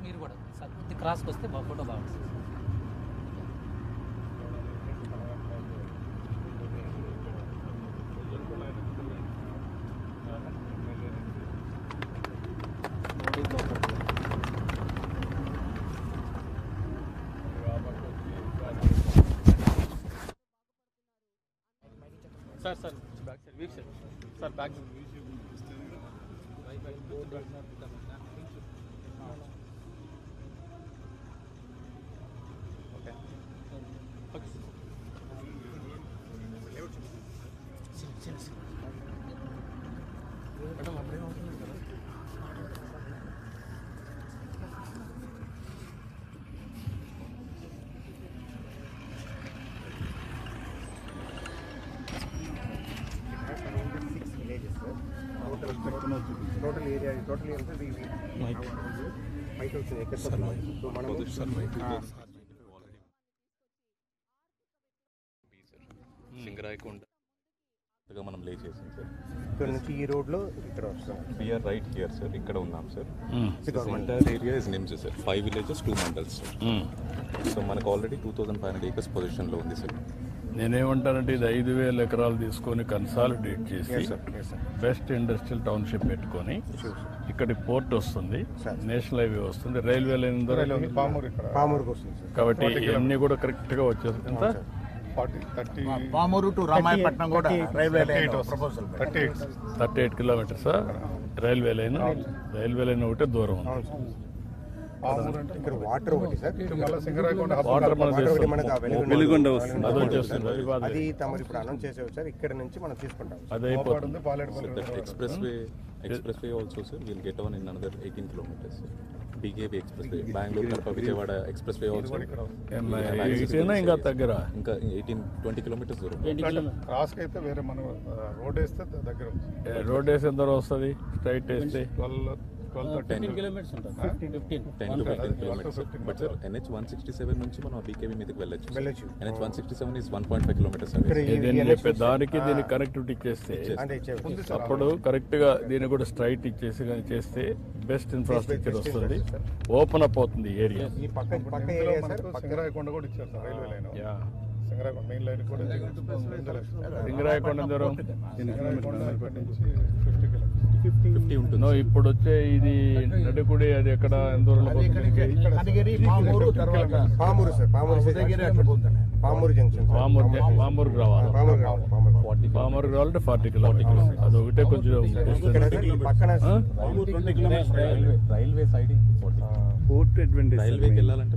మీరు కూడా సార్ ఇది క్రాస్కి వస్తే ఫోటో బాగుంటుంది. Sir sir back side week side sir back okay okay madam అప్పుడే అవుతుంది కదా. టోటల్ ఏరియా మైక్ వచ్చింది ఎక్కడ సింగరాయకొండ మనం లే చేసాం సార్. ఇక్కడ నుంచి ఈ రోడ్లో ఇక్కడ వస్తాం. వీఆర్ రైట్ హియర్ సార్, ఇక్కడ ఉన్నాం sir. Entire area is NIMS sir, 5 villages 2 mandals sir. So మనకు ఆల్రెడీ 2500 acres పొజిషన్లో ఉంది సార్. నేనేమంటానంటే ఇది 5,000 ఎకరాలు తీసుకొని కన్సాలిడేట్ చేసి బెస్ట్ ఇండస్ట్రియల్ టౌన్షిప్ పెట్టుకొని ఇక్కడి పోర్ట్ వస్తుంది, నేషనల్ హైవే వస్తుంది, రైల్వే లైన్ పామూరుకి వస్తుంది సార్. కాబట్టి ఇవన్నీ కూడా కరెక్ట్ గా వచ్చేస్తుంది. ఎంత పామూరు టు రామాయపట్నం కూడా railway line proposal 38 kilometers railway line ఒకటే దూరం ఉంది. ఇక్కడ వాటర్ ఒకటి సార్, వాటర్ వెలుగొండ వస్తుంది, అది తమరు ఇప్పుడు అనౌన్స్ చేసేవి సార్. ఇక్కడ నుంచి మనం తీసుకుంటాం, అది అయిపోతుంది. Expressway also sir will get on in another 18 kilometers. BKB expressway, Bangalore Karpa Vijayawada expressway also. ఇంకా దగ్గర ఇంకా 18-20 kilometers దూరం. క్రాస్కి అయితే వేరే మనం రోడ్ వేస్తే దగ్గర రోడ్ వేసి ఎంత వస్తుంది, స్ట్రైట్ వేస్తే 15 kilometers ఉంటుంది. 10 to 15 kilometers. But sir NH 167 నుంచి మనం BKB మీదకి వెళ్ళొచ్చు. NH 167 is 1.5 kilometers away. చెప్పే దానికి దీనికి కనెక్టివిటీ ఇచ్చేస్తే అప్పుడు కరెక్ట్ గా దీన్ని కూడా స్ట్రైట్ ఇచ్చేసి కానీ చేస్తే బెస్ట్ ఇన్ఫ్రాస్ట్రక్చర్ వస్తుంది, ఓపెన్ అప్ అవుతుంది ఏరియా. సింగరాయకొండ కూడా ఇచ్చారు sir railway line. Singarayakonda main line కూడా సింగరాయకొండ దూరం 50 ఉంటుంది. ఇప్పుడు వచ్చే ఇది నడుకుడి అది ఎక్కడ ఎంత దూరంలో పామూరు సార్, పామూరు జంక్షన్, పామూరుకి రావాలి. పామూరుకి రావాలంటే 40 kilometers. అది ఒకటే కొంచెం పక్కన రైల్వే సైడింగ్ రైల్వేకి వెళ్ళాలంటే